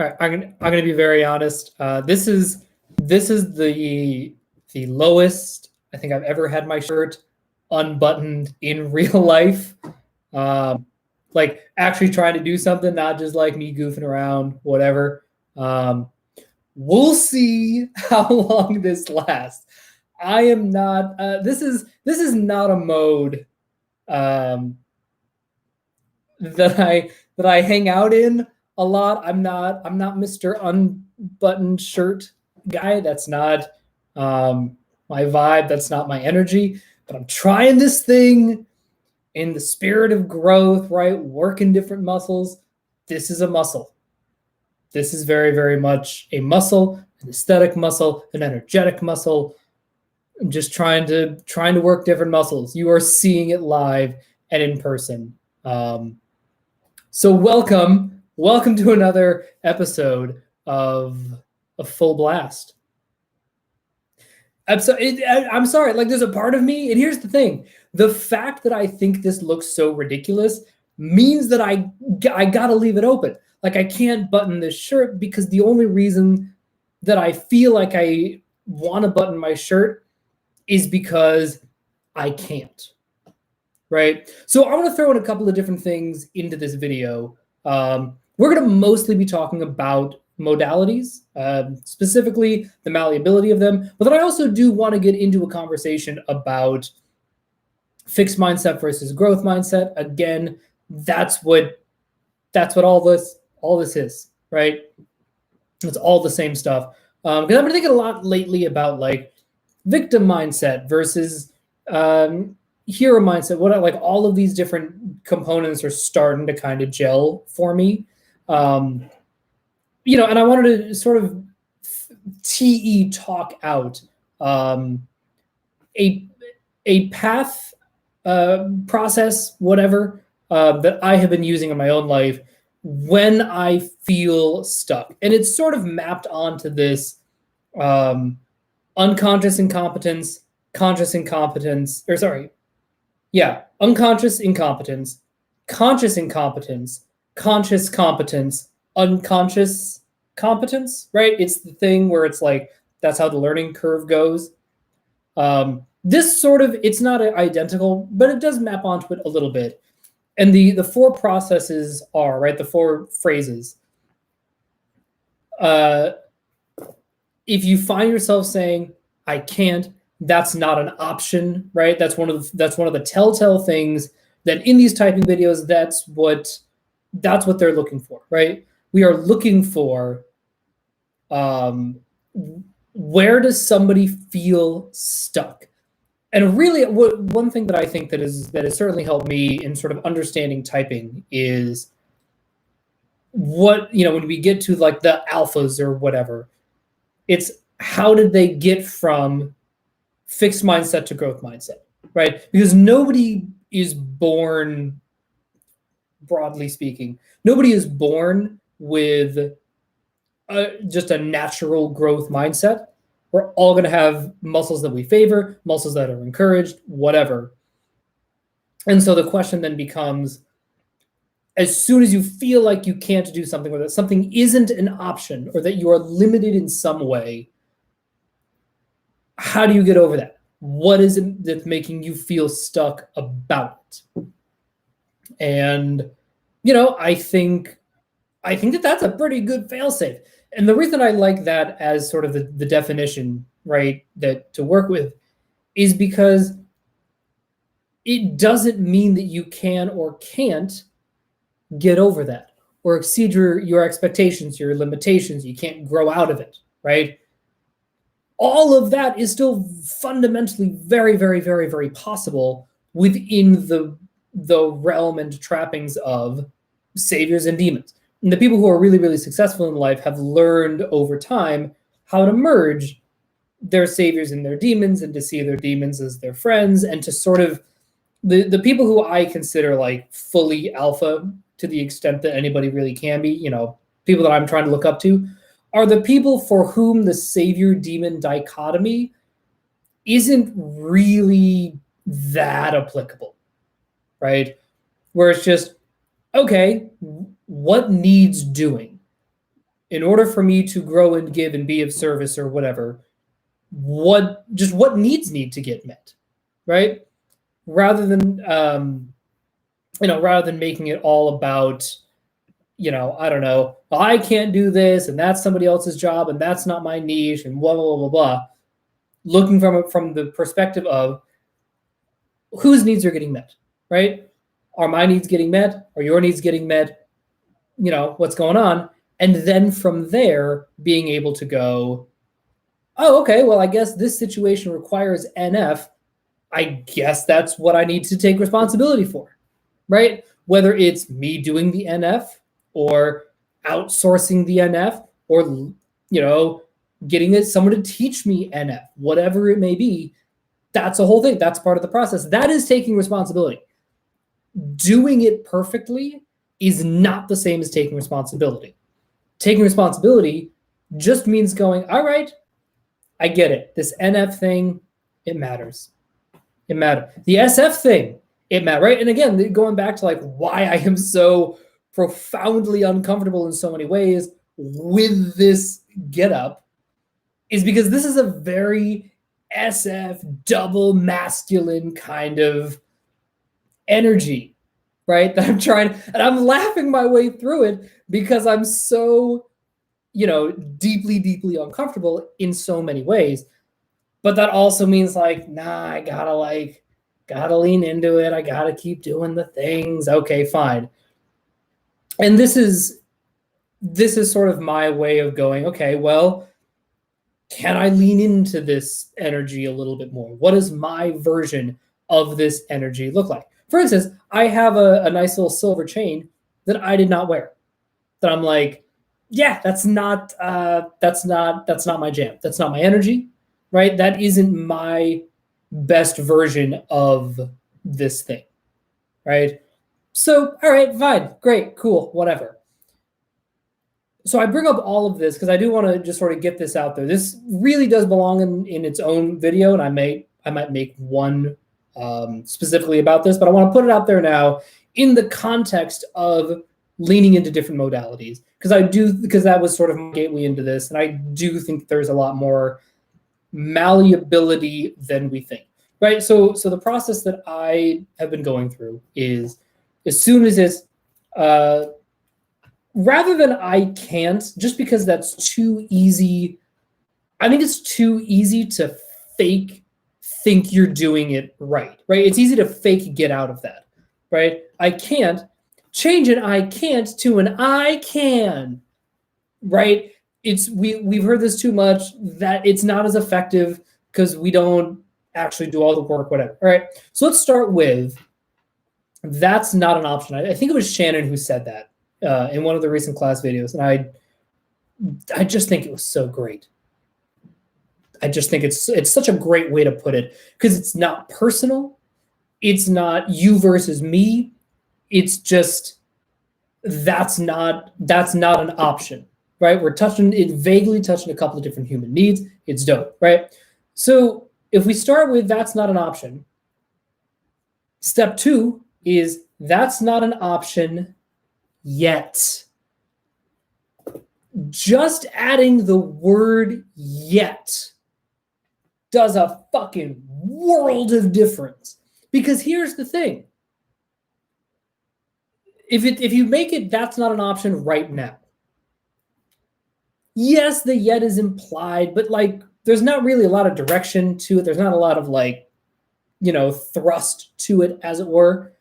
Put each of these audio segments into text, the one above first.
All right, I'm gonna be very honest. This is the lowest I think I've ever had my shirt unbuttoned in real life. Um, like actually trying to do something, not just like me goofing around, whatever. Um, we'll see how long this lasts. I am not. This is not a mode um, that I hang out in a lot. I'm not Mr. Unbuttoned shirt guy. That's not my vibe. That's not my energy. But I'm trying this thing in the spirit of growth, right? Working different muscles. This is a muscle. This is very, very much a muscle, an aesthetic muscle, an energetic muscle. I'm just trying to work different muscles. You are seeing it live and in person. So welcome to another episode of Full Blast. I'm sorry. Like, there's a part of me, and here's the thing: the fact that I think this looks so ridiculous means that I gotta leave it open. Like, I can't button this shirt because the only reason that I feel like I want to button my shirt is because I can't. Right? So I want to throw in a couple of different things into this video. We're going to mostly be talking about modalities, specifically the malleability of them. But then I also do want to get into a conversation about fixed mindset versus growth mindset. Again, that's what all this is, right? It's all the same stuff. Because I've been thinking a lot lately about like victim mindset versus hero mindset. Like all of these different components are starting to kind of gel for me. And I wanted to sort of talk out a path, process, whatever, that I have been using in my own life when I feel stuck. And it's sort of mapped onto this unconscious incompetence, conscious incompetence, unconscious incompetence, conscious incompetence, conscious competence, unconscious competence, right? It's the thing where it's like, that's how the learning curve goes. This sort of, it's not identical, but it does map onto it a little bit. And the four processes are, right, the four phrases. If you find yourself saying, I can't, that's not an option, right? That's one of the telltale things that in these typing videos, that's what they're looking for, right? We are looking for where does somebody feel stuck? And really, one thing that I think that has certainly helped me in sort of understanding typing is when we get to like the alphas or whatever, it's how did they get from fixed mindset to growth mindset, right? Because nobody is born, broadly speaking, nobody is born with just a natural growth mindset. We're all going to have muscles that we favor, muscles that are encouraged, whatever. And so the question then becomes, as soon as you feel like you can't do something, or that something isn't an option, or that you are limited in some way, how do you get over that? What is it that's making you feel stuck about it? And, I think that's a pretty good fail-safe. And the reason I like that as sort of the definition, right, that to work with, is because it doesn't mean that you can or can't get over that or exceed your expectations, your limitations. You can't grow out of it, right? All of that is still fundamentally very, very, very, very possible within the realm and trappings of saviors and demons. And the people who are really, really successful in life have learned over time how to merge their saviors and their demons, and to see their demons as their friends, and to sort of the people who I consider like fully alpha to the extent that anybody really can be, people that I'm trying to look up to, are the people for whom the savior-demon dichotomy isn't really that applicable, right? Where it's just, okay, what needs doing? in order for me to grow and give and be of service or whatever, what needs need to get met, right? Rather than rather than making it all about, I don't know, well, I can't do this and that's somebody else's job and that's not my niche and blah blah blah blah. Looking from the perspective of whose needs are getting met, right? Are my needs getting met? Are your needs getting met? What's going on? And then from there, being able to go, oh, okay, well, I guess this situation requires NF. I guess that's what I need to take responsibility for, right? Whether it's me doing the NF or outsourcing the NF or, getting someone to teach me NF, whatever it may be, that's a whole thing. That's part of the process. That is taking responsibility. Doing it perfectly is not the same as taking responsibility. Taking responsibility just means going, all right, I get it. This NF thing, it matters. It matters. The SF thing, it matters, right? And again, going back to why I am so profoundly uncomfortable in so many ways with this getup is because this is a very SF double masculine kind of energy, right? That I'm trying, and I'm laughing my way through it because I'm so, deeply, deeply uncomfortable in so many ways. But that also means nah, I gotta lean into it. I gotta keep doing the things. Okay, fine. And this is sort of my way of going, okay, well, can I lean into this energy a little bit more? What does my version of this energy look like? For instance, I have a nice little silver chain that I did not wear. That I'm like, yeah, that's not my jam. That's not my energy, right? That isn't my best version of this thing, right? So, all right, fine, great, cool, whatever. So I bring up all of this because I do want to just sort of get this out there. This really does belong in its own video, and I might make one specifically about this, but I want to put it out there now in the context of leaning into different modalities because that was sort of my gateway into this, and I do think there's a lot more malleability than we think, right? So the process that I have been going through is as soon as it's rather than I can't, just because that's too easy. I think it's too easy to fake think you're doing it right? It's easy to fake get out of that, right? I can't change an I can't to an I can, right? We've heard this too much that it's not as effective because we don't actually do all the work, whatever. All right, so let's start with that's not an option. I think it was Shannon who said that in one of the recent class videos, and I just think it was so great. I just think it's such a great way to put it because it's not personal. It's not you versus me. It's just that's not an option, right? We're vaguely touching a couple of different human needs. It's dope, right? So if we start with that's not an option, step 2 is that's not an option yet. Just adding the word yet does a fucking world of difference. Because here's the thing. If you make it that's not an option right now, yes, the yet is implied, but there's not really a lot of direction to it. There's not a lot of thrust to it, as it were.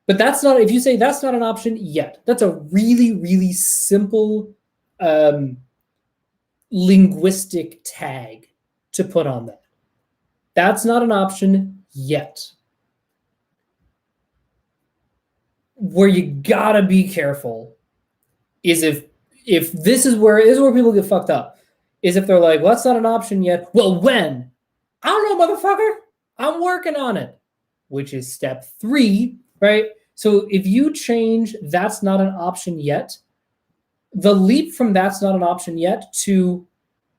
But if you say that's not an option yet, that's a really, really simple linguistic tag to put on that. That's not an option yet. Where you gotta be careful is if this is where people get fucked up, is if they're like, well, that's not an option yet. Well, when? I don't know, motherfucker. I'm working on it, which is step 3, right? So if you change that's not an option yet, the leap from that's not an option yet to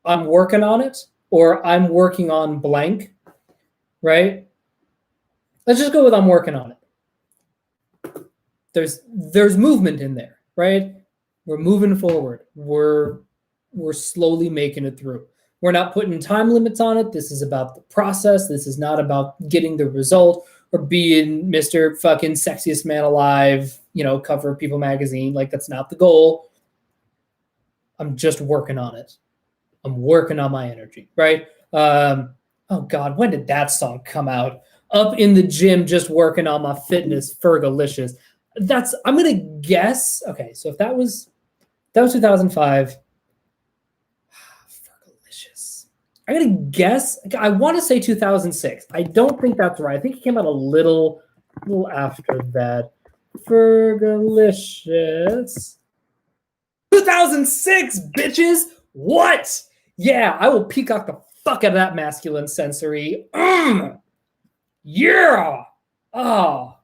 I'm working on it or I'm working on blank, right? Let's just go with I'm working on it. There's movement in there, right? We're moving forward. We're slowly making it through. We're not putting time limits on it. This is about the process. This is not about getting the result or being Mr. fucking sexiest man alive, cover of People magazine. Like, that's not the goal. I'm just working on it. I'm working on my energy, right? Oh God, when did that song come out? Up in the gym, just working on my fitness, Fergalicious. I'm gonna guess. Okay, so if that was 2005, Fergalicious. I'm gonna guess. I want to say 2006. I don't think that's right. I think it came out a little after that. Fergalicious. 2006, bitches. What? Yeah, I will peacock the fuck out of that masculine sensory. Yeah. Oh,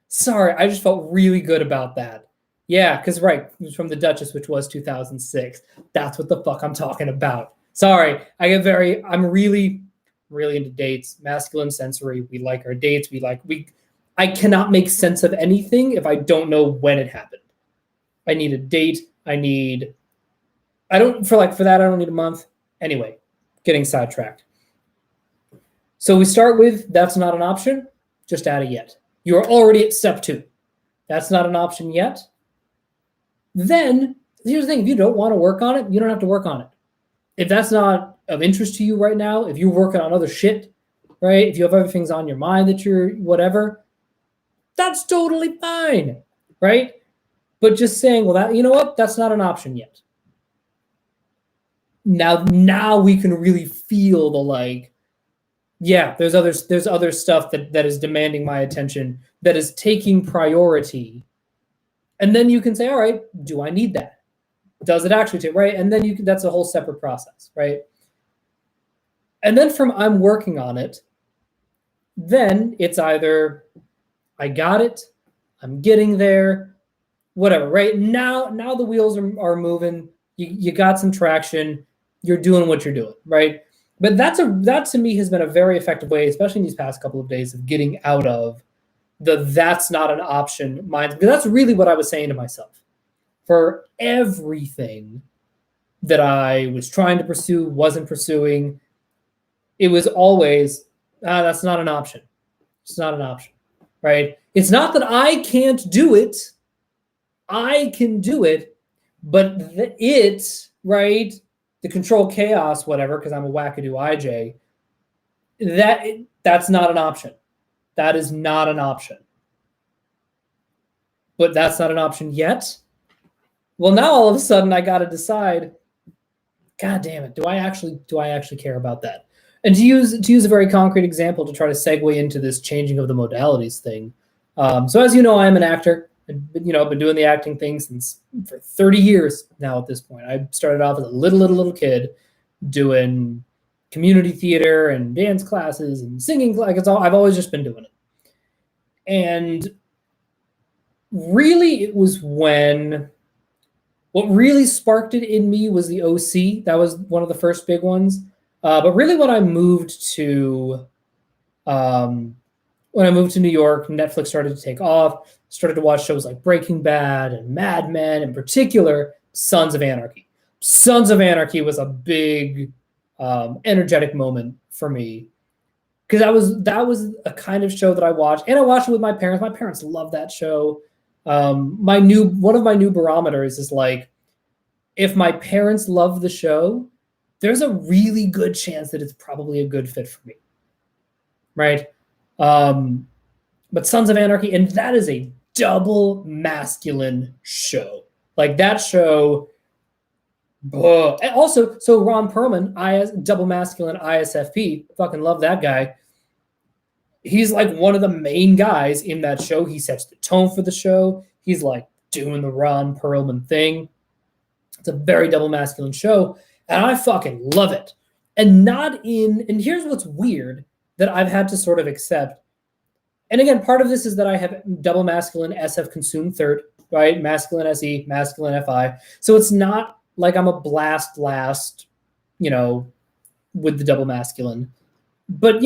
sorry. I just felt really good about that. Yeah, because right, it was from the Duchess, which was 2006. That's what the fuck I'm talking about. Sorry, I'm really, really into dates. Masculine sensory. We like our dates. I cannot make sense of anything if I don't know when it happened. I need a date. For that, I don't need a month. Anyway, getting sidetracked. So we start with, that's not an option. Just add a yet. You're already at step 2. That's not an option yet. Then, here's the thing. If you don't want to work on it, you don't have to work on it. If that's not of interest to you right now, if you're working on other shit, right? If you have other things on your mind that you're whatever, that's totally fine, right? But just saying, well, you know what? That's not an option yet. Now we can really feel the there's other stuff that is demanding my attention, that is taking priority. And then you can say, all right, do I need that? Does it actually take, right? And then that's a whole separate process, right? And then from I'm working on it, then it's either I got it, I'm getting there, whatever, right? Now the wheels are moving. You got some traction. You're doing what you're doing, right? But that to me has been a very effective way, especially in these past couple of days, of getting out of that's not an option mind. Because that's really what I was saying to myself. For everything that I was trying to pursue, wasn't pursuing, it was always, that's not an option. It's not an option, right? It's not that I can't do it. I can do it, but right? The control chaos, whatever, because I'm a wackadoo IJ, that's not an option. That is not an option. But that's not an option yet. Well, now all of a sudden I got to decide, God damn it, do I actually care about that? And to use a very concrete example to try to segue into this changing of the modalities thing. So as you know, I'm an actor. I've been doing the acting thing for 30 years now at this point. I started off as a little kid doing community theater and dance classes and singing. I've always just been doing it. And really, it was what really sparked it in me was the OC. That was one of the first big ones. But really, when I moved to New York, Netflix started to take off. Started to watch shows like Breaking Bad and Mad Men, in particular, Sons of Anarchy. Sons of Anarchy was a big, energetic moment for me, because that was a kind of show that I watched, and I watched it with my parents. My parents love that show. One of my new barometers is if my parents love the show, there's a really good chance that it's probably a good fit for me, right? But Sons of Anarchy, and that is a double masculine show. That show. And also, so Ron Perlman, double masculine ISFP, fucking love that guy. He's one of the main guys in that show. He sets the tone for the show. He's doing the Ron Perlman thing. It's a very double masculine show, and I fucking love it. And here's what's weird that I've had to sort of accept. And again, part of this is that I have double masculine SF consumed third, right? Masculine SE, masculine FI. So it's not like I'm a blast last, with the double masculine. But,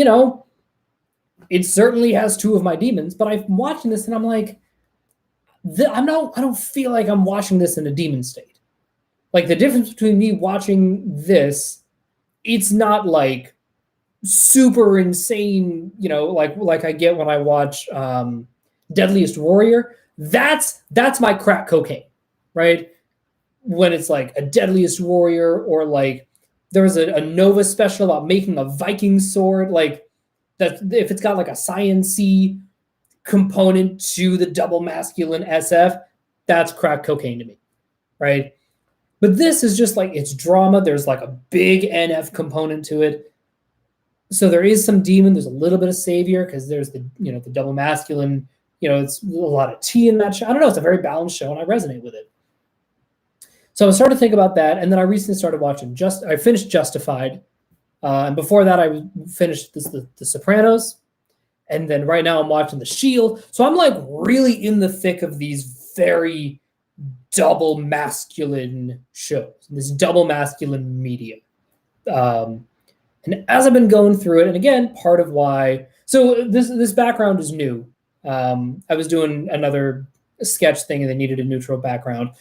it certainly has two of my demons. But I'm watching this and I'm like, I don't feel like I'm watching this in a demon state. Like the difference between me watching this, it's not like super insane, like I get when I watch Deadliest Warrior. That's my crack cocaine, right? When it's like a Deadliest Warrior, or like there was a Nova special about making a Viking sword, like that, if it's got like a science-y component to the double masculine SF, that's crack cocaine to me, right? But this is just like, it's drama. There's like a big NF component to it. So there is some demon. There's a little bit of savior because there's the double masculine. It's a lot of tea in that show. I don't know. It's a very balanced show, and I resonate with it. So I started to think about that, and then I recently started watching. I finished Justified, and before that, I finished the Sopranos, and then right now I'm watching The Shield. So I'm like really in the thick of these very double masculine shows, this double masculine media. And as I've been going through it, and again, part of why, so this background is new. I was doing another sketch thing, and they needed a neutral background.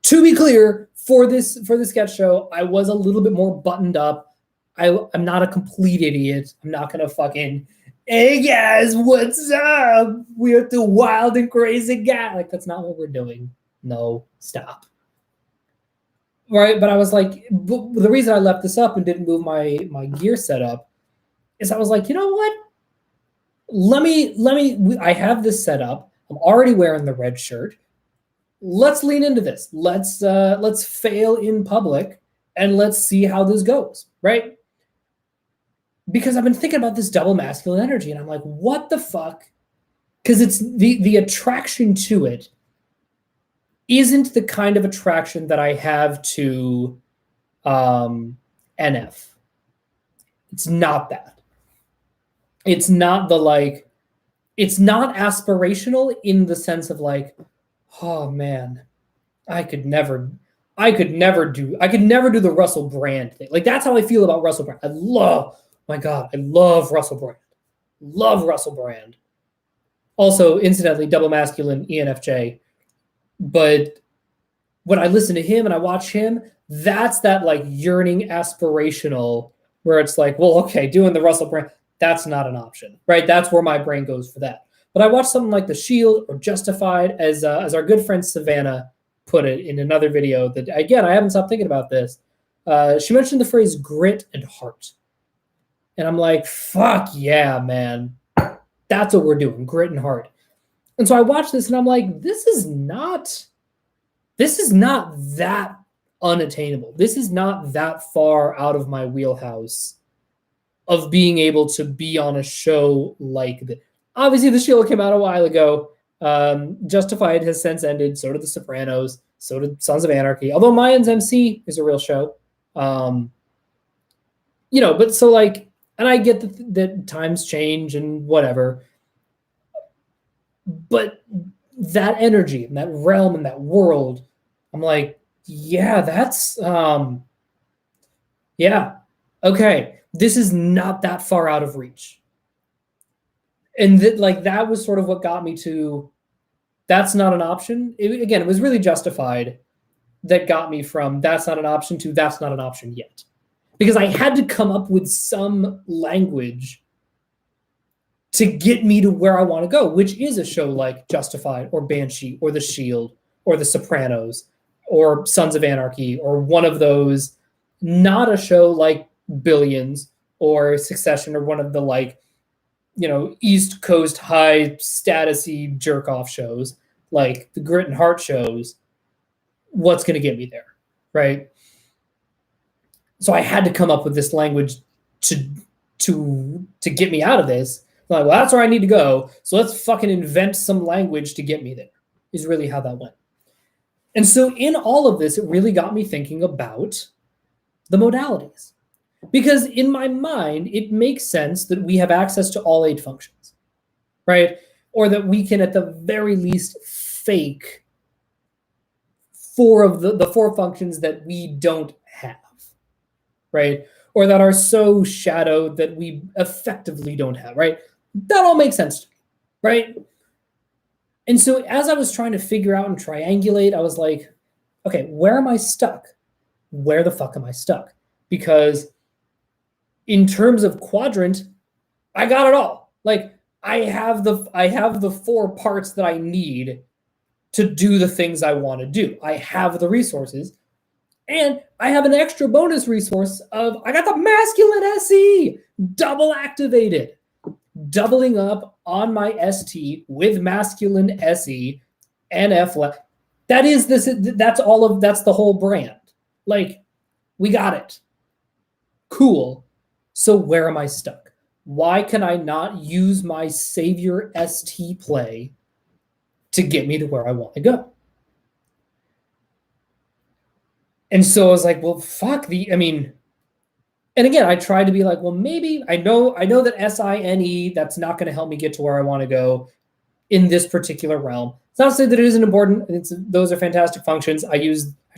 To be clear, for the sketch show, I was a little bit more buttoned up. I'm not a complete idiot. I'm not gonna fucking, hey guys, what's up? We're the wild and crazy guy. Like, that's not what we're doing. No, stop. Right, but I was like, the reason I left this up and didn't move my gear setup is I was like, you know what? Let me. I have this set up. I'm already wearing the red shirt. Let's lean into this. Let's fail in public and let's see how this goes, right? Because I've been thinking about this double masculine energy, and I'm like, what the fuck? Because it's the attraction to it isn't the kind of attraction that I have to NF. It's not that. It's not it's not aspirational in the sense of like, oh man, I could never do the Russell Brand thing. Like, that's how I feel about Russell Brand. I love Russell Brand. Love Russell Brand. Also, incidentally, double masculine ENFJ. But when I listen to him and I watch him, that's that like yearning aspirational where it's like, well, okay, doing the Russell Brand, that's not an option, right? That's where my brain goes for that. But I watch something like The Shield or Justified, as our good friend Savannah put it in another video that, again, I haven't stopped thinking about this. She mentioned the phrase grit and heart. And I'm like, fuck yeah, man. That's what we're doing, grit and heart. And so I watched this and I'm like, this is not that unattainable. This is not that far out of my wheelhouse of being able to be on a show like this. Obviously, The Shield came out a while ago. Justified has since ended. So did The Sopranos. So did Sons of Anarchy. Although Mayans MC is a real show. But so like, and I get that times change and whatever. But that energy and that realm and that world, I'm like, yeah, that's, yeah, okay. This is not that far out of reach. And that was sort of what got me to, that's not an option. It was really Justified that got me from that's not an option to that's not an option yet. Because I had to come up with some language to get me to where I want to go, which is a show like Justified or Banshee or The Shield or The Sopranos or Sons of Anarchy or one of those, not a show like Billions or Succession or one of the East Coast high statusy jerk off shows like the Grit and Heart shows. What's going to get me there, right? So I had to come up with this language to get me out of this. I'm like, well, that's where I need to go. So let's fucking invent some language to get me there, is really how that went. And so in all of this, it really got me thinking about the modalities. Because in my mind, it makes sense that we have access to all 8 functions, right? Or that we can, at the very least, fake 4 of the 4 functions that we don't have, right? Or that are so shadowed that we effectively don't have, right? That all makes sense to me, right? And so as I was trying to figure out and triangulate, I was like, okay, where am I stuck? Where the fuck am I stuck? Because in terms of quadrant, I got it all. Like I have the 4 parts that I need to do the things I want to do. I have the resources. And I have an extra bonus resource of I got the masculine SE double activated, doubling up on my ST with masculine SE and F. That is this. That's all of that's the whole brand. Like we got it. Cool. So where am I stuck? Why can I not use my savior ST play to get me to where I want to go? And so I was like, well, fuck and again, I tried to be like, well, maybe I know that SINE, that's not going to help me get to where I want to go in this particular realm. It's not to say that it isn't important. Those are fantastic functions. I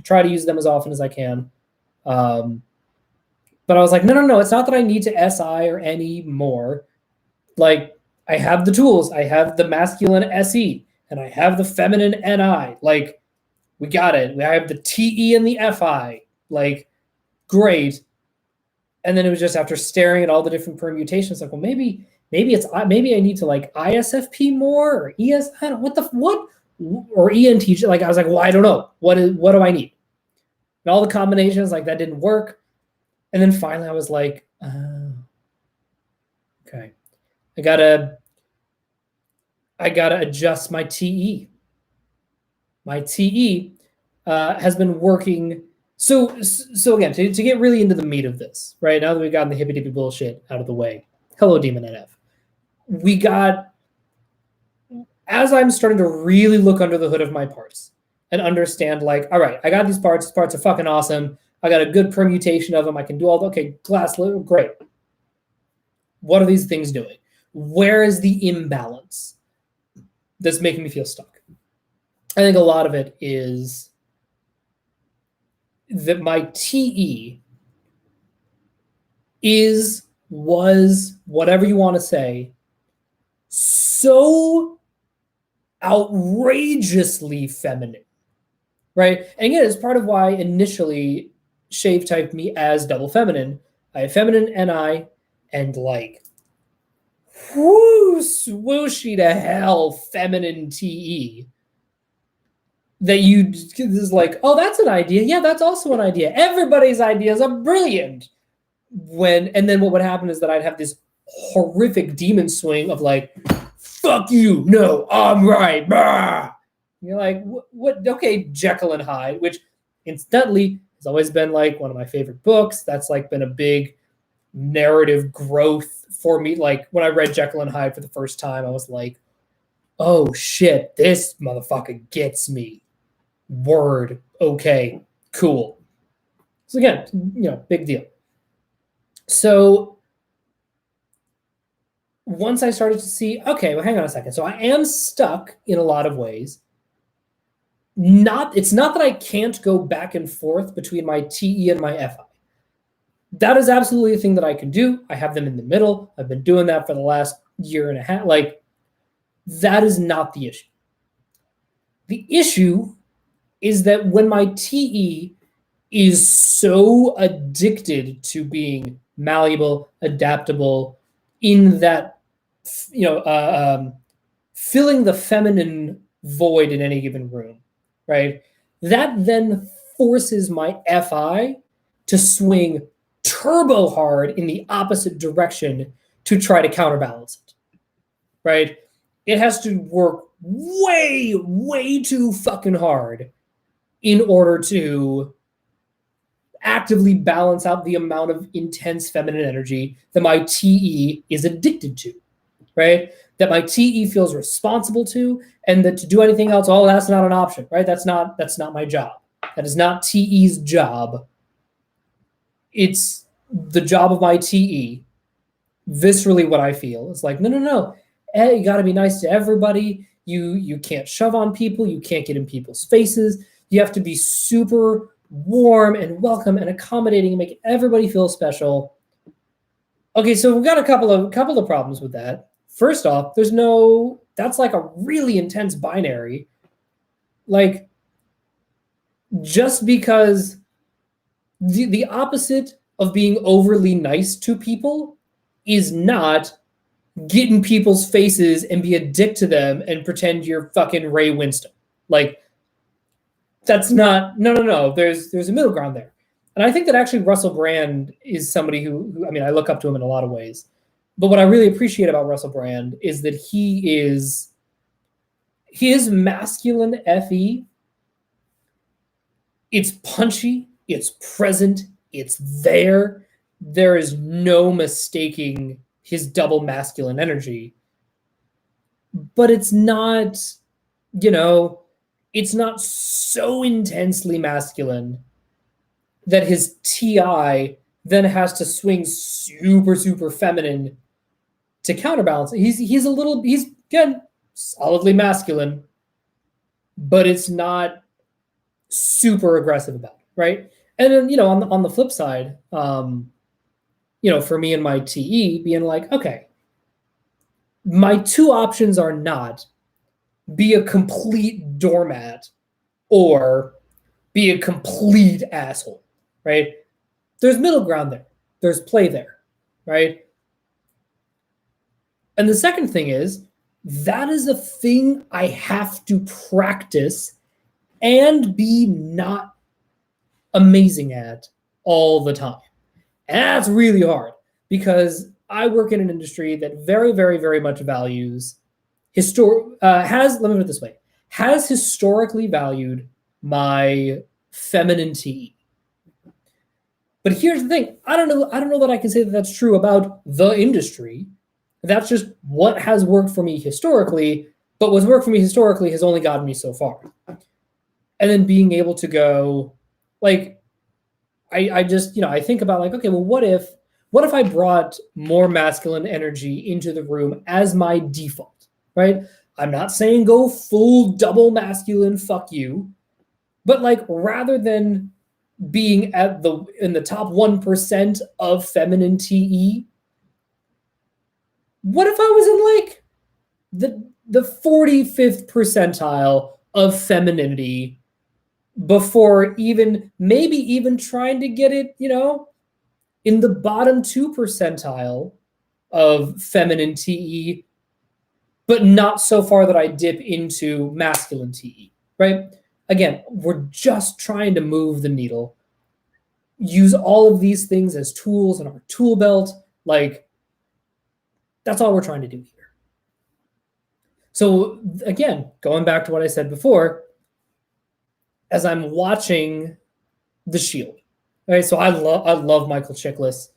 try to use them as often as I can. But I was like, no, it's not that I need to SI or NE more. Like, I have the tools. I have the masculine SE, and I have the feminine NI. Like, we got it. I have the TE and the FI. Like, great. And then it was just after staring at all the different permutations, like, well, maybe I need to like ISFP more or ES. I don't what or ENT. Like, I was like, well, I don't know. What do I need? And all the combinations, like that didn't work. And then finally, I was like, okay, I gotta adjust my TE. My TE has been working. So again, to get really into the meat of this, right now that we've gotten the hippy dippy bullshit out of the way, hello, Demon NF. We got, as I'm starting to really look under the hood of my parts and understand, like, all right, I got these parts. These parts are fucking awesome. I got a good permutation of them. I can do all the, okay, glass, great. What are these things doing? Where is the imbalance that's making me feel stuck? I think a lot of it is that my TE was, whatever you want to say, so outrageously feminine, right? And again, it's part of why initially Shave typed me as double feminine. I have feminine NI and like, whoo, swooshy to hell, feminine TE. That you is like, oh, that's an idea. Yeah, that's also an idea. Everybody's ideas are brilliant. And then what would happen is that I'd have this horrific demon swing of like, fuck you, no, I'm right. Bah! You're like, what? Okay, Jekyll and Hyde, which incidentally has always been like one of my favorite books. That's like been a big narrative growth for me. Like when I read Jekyll and Hyde for the first time, I was like, oh shit, this motherfucker gets me. Word. Okay, cool. So again, big deal. So once I started to see, okay, well, hang on a second. So I am stuck in a lot of ways. It's not that I can't go back and forth between my TE and my FI. That is absolutely a thing that I can do. I have them in the middle. I've been doing that for the last year and a half. Like, that is not the issue. The issue is that when my TE is so addicted to being malleable, adaptable, in that, filling the feminine void in any given room, right? That then forces my FI to swing turbo hard in the opposite direction to try to counterbalance it, right? It has to work way, way too fucking hard in order to actively balance out the amount of intense feminine energy that my TE is addicted to, right? That my TE feels responsible to, and that to do anything else, oh, that's not an option, right? That's not my job. That is not TE's job. It's the job of my TE. Viscerally, what I feel is like, no. Hey, you got to be nice to everybody. You can't shove on people. You can't get in people's faces. You have to be super warm and welcome and accommodating and make everybody feel special. Okay, so we've got a couple of problems with that. First off, that's that's like a really intense binary. Like, just because the opposite of being overly nice to people is not get in people's faces and be a dick to them and pretend you're fucking Ray Winston. Like, that's not, no. There's a middle ground there. And I think that actually Russell Brand is somebody who I mean, I look up to him in a lot of ways. But what I really appreciate about Russell Brand is that his masculine FE, it's punchy, it's present, it's there. There is no mistaking his double masculine energy. But it's not, it's not so intensely masculine that his TI then has to swing super, super feminine to counterbalance. He's again solidly masculine, but it's not super aggressive about it, right? And then on the flip side, for me and my TE being like, okay, my two options are not be a complete doormat or be a complete asshole, right? There's middle ground there. There's play there, right? And the second thing is, that is a thing I have to practice and be not amazing at all the time. And that's really hard because I work in an industry that very, very, very much values let me put it this way, has historically valued my feminine TE. But here's the thing, I don't know that I can say that that's true about the industry. That's just what has worked for me historically, but what's worked for me historically has only gotten me so far. And then being able to go, like, I just, I think about like, okay, well, what if I brought more masculine energy into the room as my default, right? I'm not saying go full double masculine, fuck you, but like rather than being in the top 1% of feminine TE, what if I was in like the 45th percentile of femininity before maybe even trying to get it, in the bottom 2 percentile of feminine TE, but not so far that I dip into masculine TE, right? Again, we're just trying to move the needle, use all of these things as tools in our tool belt. Like, that's all we're trying to do here. So again, going back to what I said before, as I'm watching The Shield, right? So I love Michael Chiklis.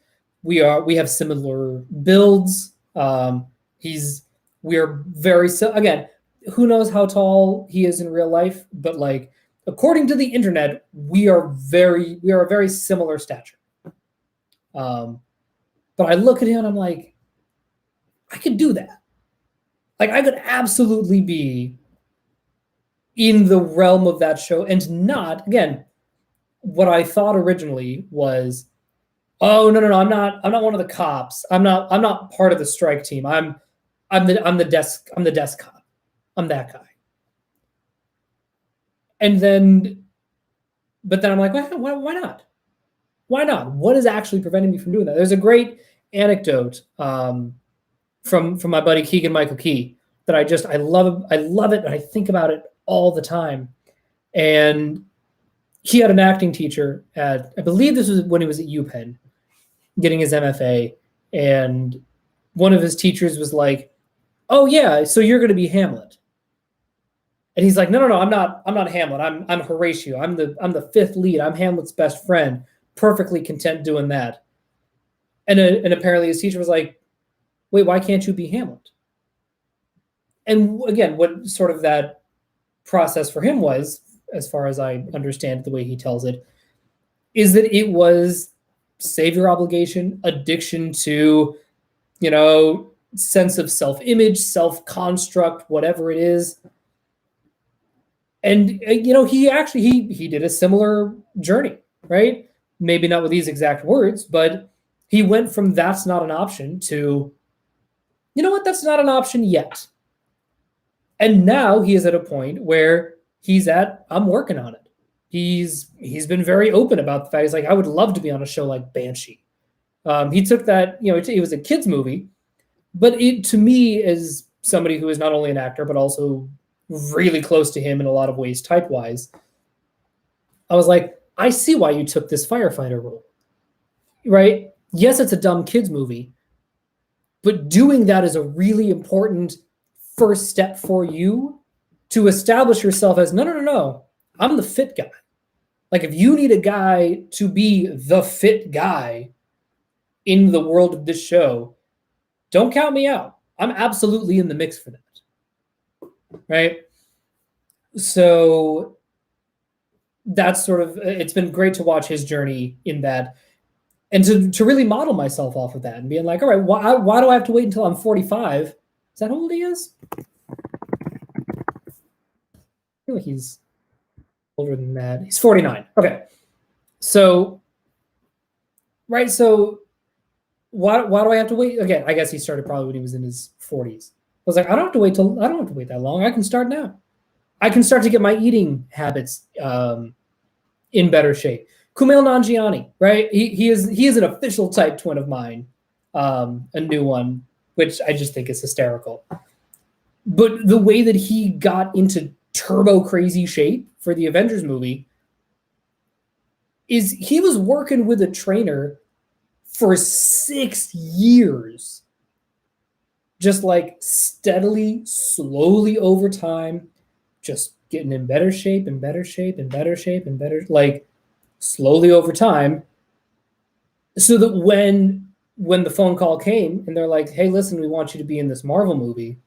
We have similar builds. We are very, again, who knows how tall he is in real life, but like according to the internet, we are a very similar stature. But I look at him and I'm like, I could do that. Like, I could absolutely be in the realm of that show and not, again, what I thought originally was, oh no, I'm not one of the cops. I'm not part of the strike team. I'm the desk cop. I'm that guy. And then, but then I'm like, why not? Why not? What is actually preventing me from doing that? There's a great anecdote from my buddy Keegan Michael Key that I love it, and I think about it all the time. And he had an acting teacher at, I believe this was when he was at UPenn, getting his MFA, and one of his teachers was like, "Oh yeah, so you're going to be Hamlet." And he's like, "No, I'm not Hamlet. I'm Horatio. I'm the fifth lead. I'm Hamlet's best friend. Perfectly content doing that." And apparently his teacher was like, "Wait, why can't you be Hamlet?" And again, what sort of that process for him was, as far as I understand the way he tells it, is that it was savior obligation, addiction to, sense of self-image, self-construct, whatever it is. And, he did a similar journey, right? Maybe not with these exact words, but he went from that's not an option to, you know what, that's not an option yet. And now he is at a point where I'm working on it. He's been very open about the fact he's like, I would love to be on a show like Banshee. He took that, it was a kids movie, but it, to me, as somebody who is not only an actor but also really close to him in a lot of ways, type wise, I was like, I see why you took this firefighter role, right? Yes, it's a dumb kids movie, but doing that is a really important first step for you to establish yourself as no, I'm the fit guy. Like, if you need a guy to be the fit guy in the world of this show, don't count me out. I'm absolutely in the mix for that. Right? So that's sort of, it's been great to watch his journey in that, and to really model myself off of that and being like, all right, why do I have to wait until I'm 45? Is that how old he is? I feel like he's older than that. He's 49. Okay. So, right. So why do I have to wait? Again, I guess he started probably when he was in his 40s. I was like, I don't have to wait that long. I can start now. I can start to get my eating habits in better shape. Kumail Nanjiani, right? He is an official type twin of mine, a new one, which I just think is hysterical. But the way that he got into turbo crazy shape for the Avengers movie is he was working with a trainer for 6 years, just like steadily, slowly over time, just getting in better shape and better shape and better shape and better, like slowly over time, so that when the phone call came and they're like, hey, listen, we want you to be in this Marvel movie,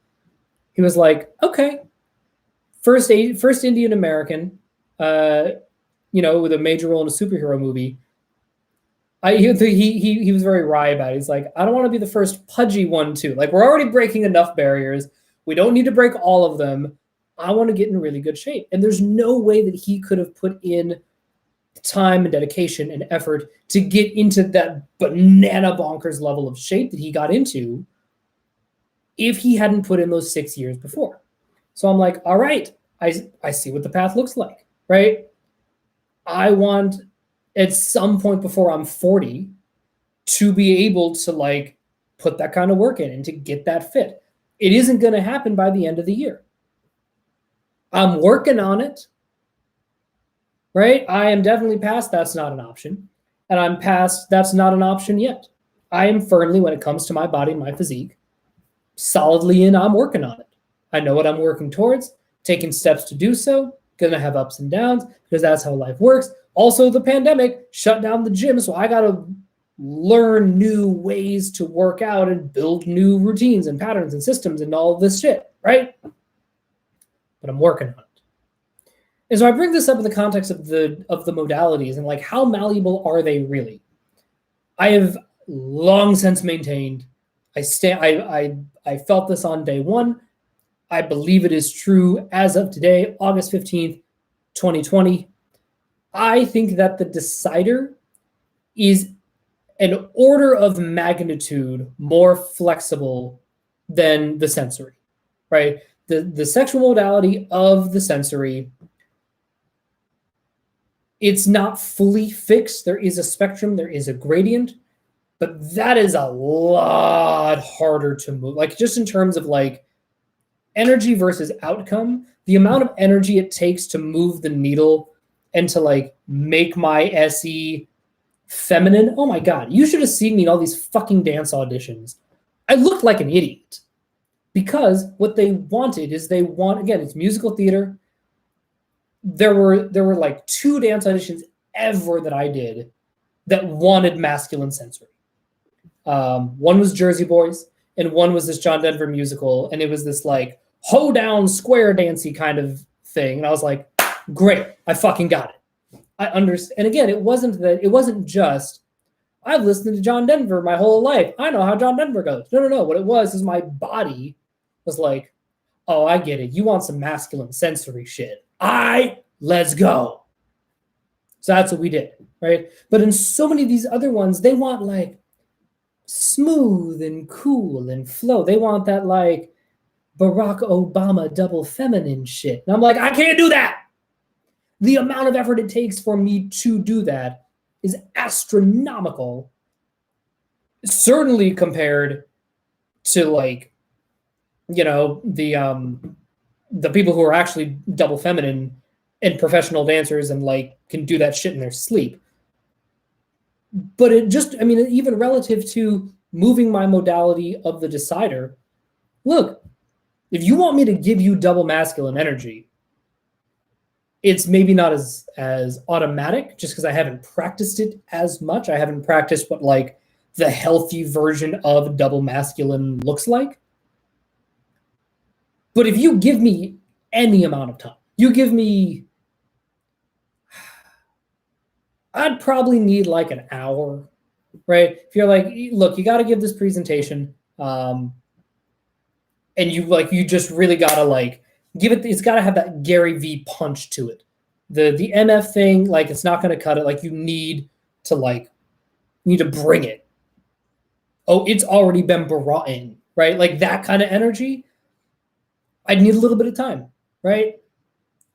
he was like, okay, first Indian American, with a major role in a superhero movie. He was very wry about it. He's like, I don't want to be the first pudgy one too. Like, we're already breaking enough barriers. We don't need to break all of them. I want to get in really good shape. And there's no way that he could have put in time and dedication and effort to get into that banana bonkers level of shape that he got into if he hadn't put in those 6 years before. So I'm like, all right, I see what the path looks like, right? I want at some point before I'm 40 to be able to like put that kind of work in and to get that fit. It isn't going to happen by the end of the year. I'm working on it, right? I am definitely past that's not an option. And I'm past that's not an option yet. I am firmly, when it comes to my body, my physique, solidly in, I'm working on it. I know what I'm working towards, taking steps to do so, gonna have ups and downs because that's how life works. Also, the pandemic shut down the gym, so I gotta learn new ways to work out and build new routines and patterns and systems and all of this shit, right? But I'm working on it. And so I bring this up in the context of the modalities and like, how malleable are they really? I have long since maintained, I felt this on day one. I believe it is true as of today, August 15th, 2020. I think that the decider is an order of magnitude more flexible than the sensory, right? The sexual modality of the sensory, it's not fully fixed. There is a spectrum, there is a gradient, but that is a lot harder to move. Like, just in terms of like energy versus outcome, the amount of energy it takes to move the needle and to like make my SE feminine. Oh my God, you should have seen me in all these fucking dance auditions. I looked like an idiot because what they wanted is again, it's musical theater. There were like 2 dance auditions ever that I did that wanted masculine sensory. One was Jersey Boys and one was this John Denver musical. And it was this like hoedown square dancey kind of thing. And I was like, great, I fucking got it. I understand. And again, it wasn't just, I've listened to John Denver my whole life. I know how John Denver goes. No. What it was is my body was like, oh, I get it. You want some masculine sensory shit. Let's go. So that's what we did, right? But in so many of these other ones, they want like smooth and cool and flow. They want that like Barack Obama double feminine shit. And I'm like, I can't do that. The amount of effort it takes for me to do that is astronomical. Certainly compared to like, the people who are actually double feminine and professional dancers and like can do that shit in their sleep. But it just, I mean, even relative to moving my modality of the decider, look, if you want me to give you double masculine energy, it's maybe not as automatic just because I haven't practiced it as much. I haven't practiced what like the healthy version of double masculine looks like. But if you give me any amount of time, you give me, I'd probably need like an hour, right? If you're like, look, you got to give this presentation, and you just really got to like give it. It's got to have that Gary V punch to it. The MF thing, like it's not going to cut it. Like you need to bring it. Oh, it's already been brought in, right? Like that kind of energy. I'd need a little bit of time, right?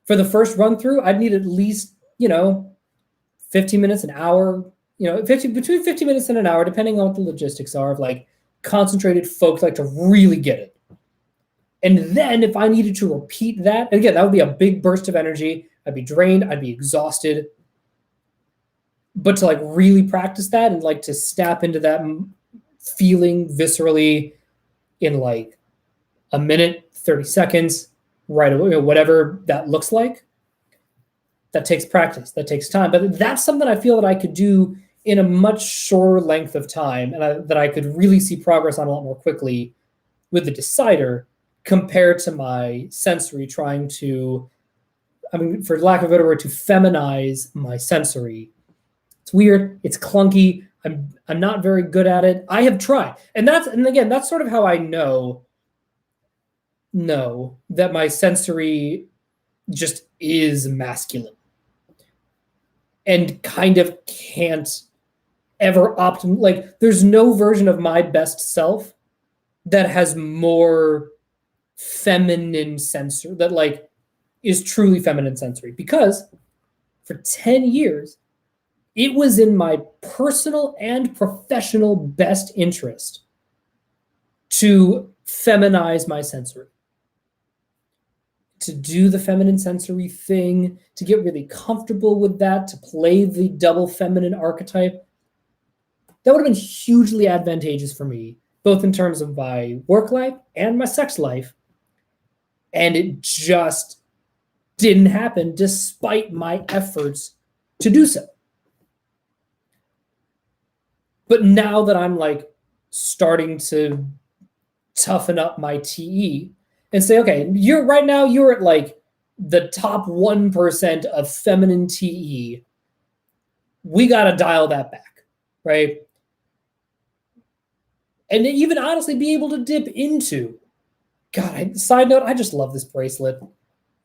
For the first run through, I'd need at least, 15 minutes, an hour, between 50 minutes and an hour, depending on what the logistics are of like concentrated folks like to really get it. And then if I needed to repeat that, and again, that would be a big burst of energy. I'd be drained, I'd be exhausted. But to like really practice that and like to snap into that feeling viscerally in like a minute, 30 seconds, right away, whatever that looks like, that takes practice, that takes time. But that's something I feel that I could do in a much shorter length of time and that I could really see progress on a lot more quickly with the decider compared to my sensory trying to, for lack of a better word, to feminize my sensory. It's weird. It's clunky. I'm not very good at it. I have tried. And again, that's sort of how I know that my sensory just is masculine and kind of can't ever like there's no version of my best self that has more feminine sensory that like is truly feminine sensory, because for 10 years it was in my personal and professional best interest to feminize my sensory, to do the feminine sensory thing, to get really comfortable with that, to play the double feminine archetype. That would have been hugely advantageous for me, both in terms of my work life and my sex life. And it just didn't happen despite my efforts to do so. But now that I'm like starting to toughen up my TE and say, okay, you're at like the top 1% of feminine TE. We got to dial that back, right? And even honestly be able to dip into, God, side note, I just love this bracelet.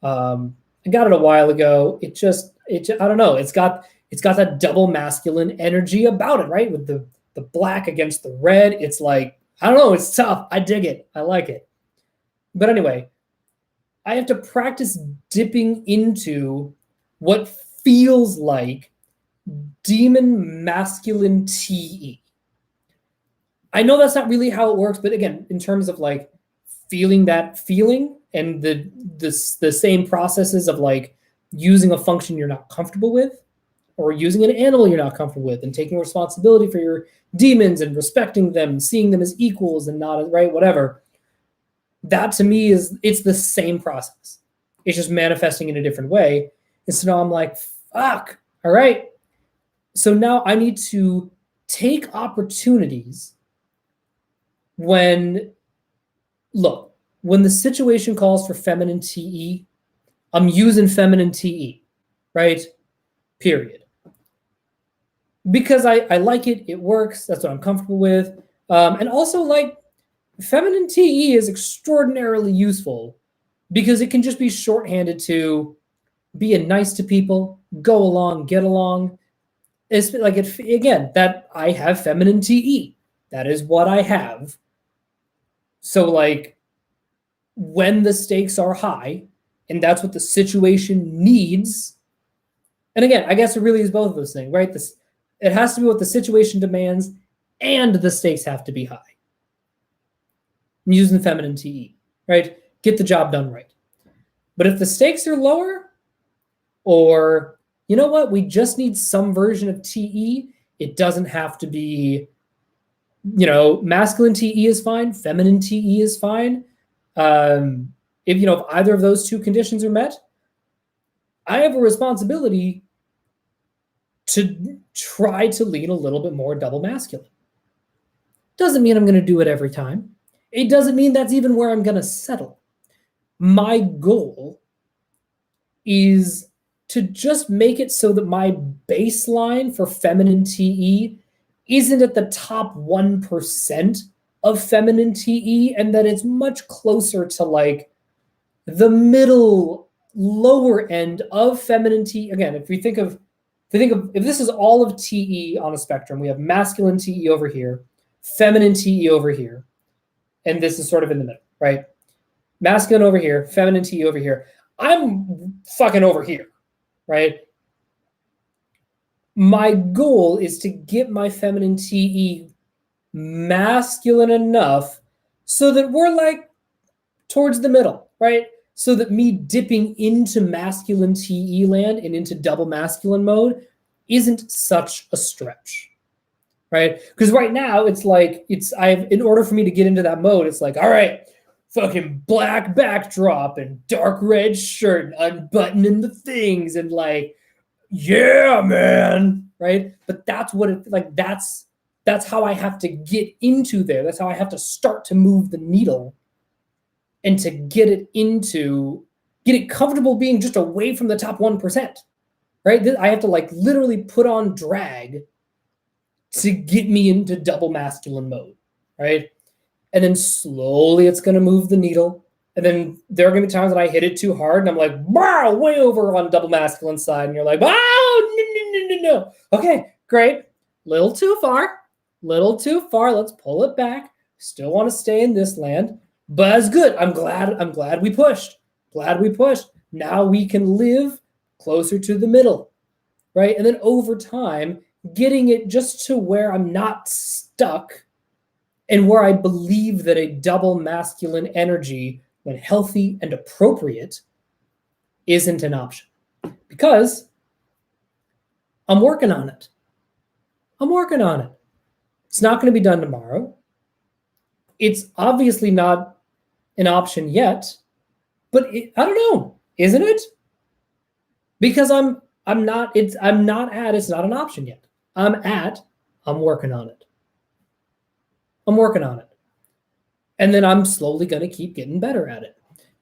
I got it a while ago. It just I don't know. It's got that double masculine energy about it, right? With the black against the red. It's like, I don't know. It's tough. I dig it. I like it. But anyway, I have to practice dipping into what feels like demon masculine TE. I know that's not really how it works, but again, in terms of like feeling that feeling and the same processes of like using a function you're not comfortable with, or using an animal you're not comfortable with, and taking responsibility for your demons and respecting them and seeing them as equals and not as right, whatever. That to me it's the same process. It's just manifesting in a different way. And so now I'm like, fuck, all right. So now I need to take opportunities when the situation calls for feminine TE, I'm using feminine TE, right? Period. Because I like it, it works, that's what I'm comfortable with. And also like feminine TE is extraordinarily useful because it can just be shorthanded to being nice to people, go along, get along. It's like again, that I have feminine TE. That is what I have. So like when the stakes are high, and that's what the situation needs. And again, I guess it really is both of those things, right? It has to be what the situation demands, and the stakes have to be high. I'm using the feminine TE, right? Get the job done right. But if the stakes are lower, or you know what, we just need some version of TE, it doesn't have to be, masculine TE is fine, feminine TE is fine. If either of those two conditions are met, I have a responsibility to try to lean a little bit more double masculine. Doesn't mean I'm going to do it every time. It doesn't mean that's even where I'm going to settle. My goal is to just make it so that my baseline for feminine TE isn't at the top 1% of feminine TE, and that it's much closer to like the middle lower end of feminine TE. Again, if this is all of TE on a spectrum, we have masculine TE over here, feminine TE over here, and this is sort of in the middle, right? Masculine over here, feminine TE over here. I'm fucking over here, right? My goal is to get my feminine TE masculine enough so that we're like towards the middle, right? So that me dipping into masculine TE land and into double masculine mode isn't such a stretch, right? Because right now it's like in order for me to get into that mode, it's like, all right, fucking black backdrop and dark red shirt and unbuttoning the things and like, yeah, man, right? But that's what it like. That's how I have to get into there. That's how I have to start to move the needle, and to get it comfortable being just away from the top 1%, right? I have to like literally put on drag to get me into double masculine mode, right? And then slowly it's going to move the needle. And then there are going to be times that I hit it too hard and I'm like, wow, way over on double masculine side. And you're like, oh, no. Okay, great. Little too far. Let's pull it back. Still want to stay in this land, but it's good. I'm glad we pushed. Now we can live closer to the middle, right? And then over time, getting it just to where I'm not stuck and where I believe that a double masculine energy, when healthy and appropriate, isn't an option. Because I'm working on it. It's not going to be done tomorrow. It's obviously not an option yet, but I don't know, isn't it? Because it's not an option yet. I'm working on it. And then I'm slowly going to keep getting better at it.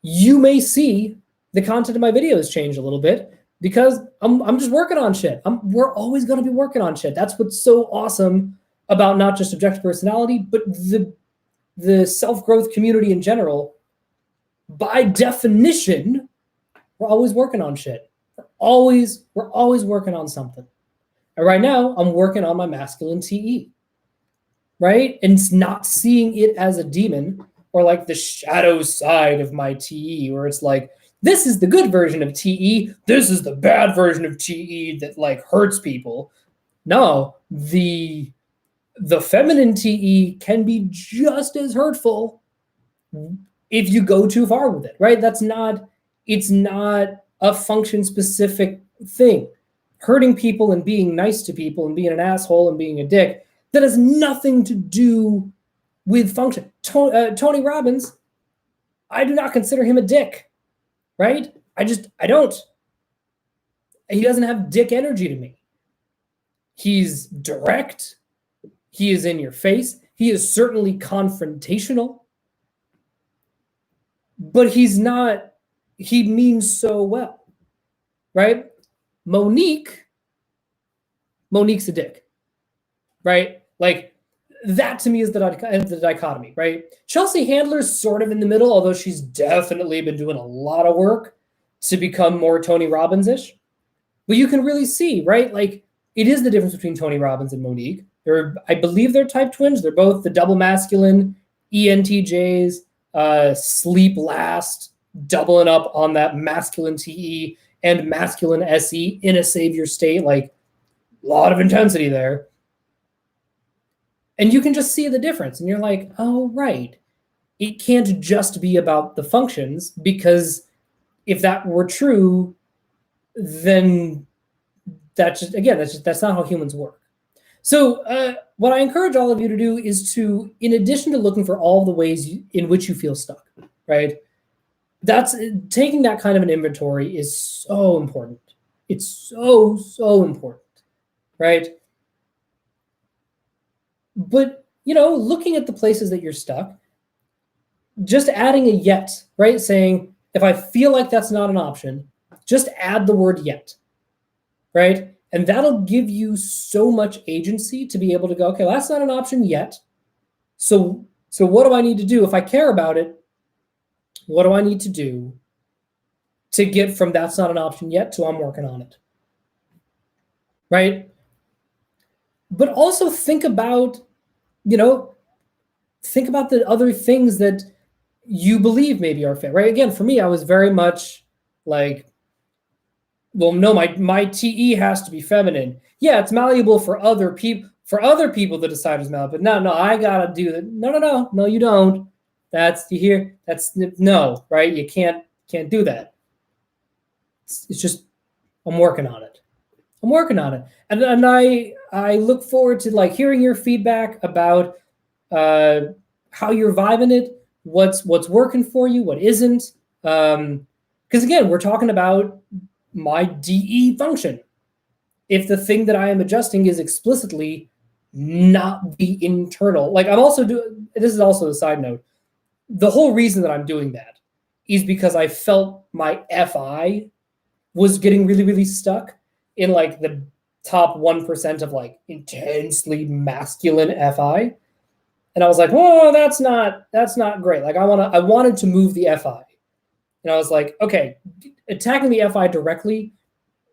You may see the content of my videos change a little bit because I'm just working on shit. We're always going to be working on shit. That's what's so awesome about not just Objective Personality, but the self-growth community in general. By definition, we're always working on shit. We're always working on something. And right now, I'm working on my masculine TE. Right? And it's not seeing it as a demon or like the shadow side of my TE, where it's like, this is the good version of TE, this is the bad version of TE that like hurts people. No, the feminine TE can be just as hurtful if you go too far with it, right? It's not a function specific thing. Hurting people and being nice to people and being an asshole and being a dick, that has nothing to do with function. Tony Robbins, I do not consider him a dick, right? I don't. He doesn't have dick energy to me. He's direct. He is in your face. He is certainly confrontational. But he means so well, right? Monique's a dick, right? Like, that to me is the dichotomy, right? Chelsea Handler's sort of in the middle, although she's definitely been doing a lot of work to become more Tony Robbins-ish. But you can really see, right? Like, it is the difference between Tony Robbins and Monique. I believe they're type twins. They're both the double masculine ENTJs. sleep last, doubling up on that masculine TE and masculine SE in a savior state, like a lot of intensity there. And you can just see the difference. And you're like, oh, right. It can't just be about the functions, because if that were true, then that's not how humans work. So what I encourage all of you to do is to, in addition to looking for all the ways in which you feel stuck, right? That's taking that kind of an inventory is so important. It's so important, right? But, looking at the places that you're stuck, just adding a yet, right? Saying, if I feel like that's not an option, just add the word yet, right? And that'll give you so much agency to be able to go, okay, well, that's not an option yet. So what do I need to do? If I care about it, what do I need to do to get from that's not an option yet to I'm working on it, right? But also think about the other things that you believe maybe are fair, right? Again, for me, I was very much like, well, no, my TE has to be feminine. Yeah, it's malleable for other people. For other people to decide is malleable, but no, I gotta do that. No, you don't. That's no, right? You can't do that. It's just I'm working on it. And I look forward to like hearing your feedback about how you're vibing it, what's working for you, what isn't. Because again, we're talking about my DE function. If the thing that I am adjusting is explicitly not the internal, like I'm also doing, this is also a side note, the whole reason that I'm doing that is because I felt my FI was getting really, really stuck in like the top 1% of like intensely masculine FI. And I was like, whoa, that's not great. Like I wanted to move the FI. And I was like, okay, attacking the FI directly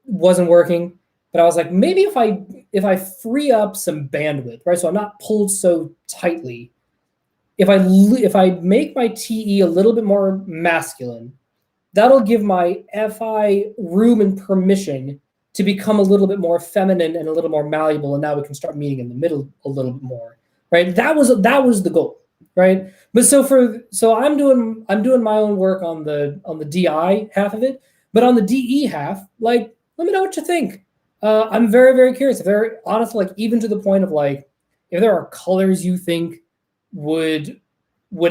wasn't working. But I was like, maybe if I free up some bandwidth, right? So I'm not pulled so tightly. If I make my TE a little bit more masculine, that'll give my FI room and permission to become a little bit more feminine and a little more malleable. And now we can start meeting in the middle a little bit more, right? That was the goal, right? But so I'm doing my own work on the DI half of it, but on the DE half, like, let me know what you think. I'm very, very curious. Very honestly, like even to the point of like, if there are colors you think would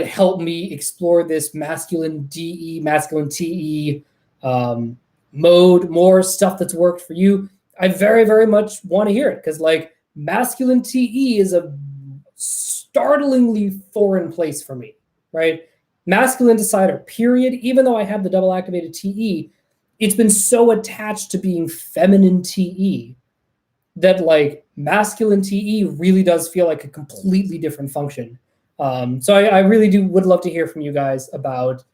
help me explore this masculine DE, masculine TE mode, more stuff that's worked for you, I very, very much want to hear it, because like masculine TE is a startlingly foreign place for me, right? Masculine decider, period. Even though I have the double activated TE, it's been so attached to being feminine TE that like masculine TE really does feel like a completely different function. So I really would love to hear from you guys about,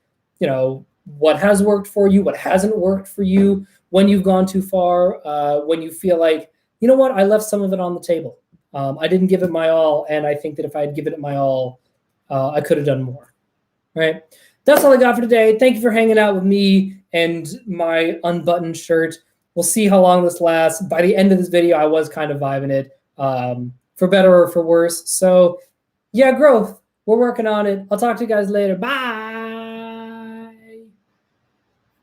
what has worked for you, what hasn't worked for you, when you've gone too far, when you feel like, you know what, I left some of it on the table. I didn't give it my all, and I think that if I had given it my all, I could have done more. Right? That's all I got for today. Thank you for hanging out with me and my unbuttoned shirt. We'll see how long this lasts. By the end of this video, I was kind of vibing it, for better or for worse. So yeah, growth. We're working on it. I'll talk to you guys later. Bye.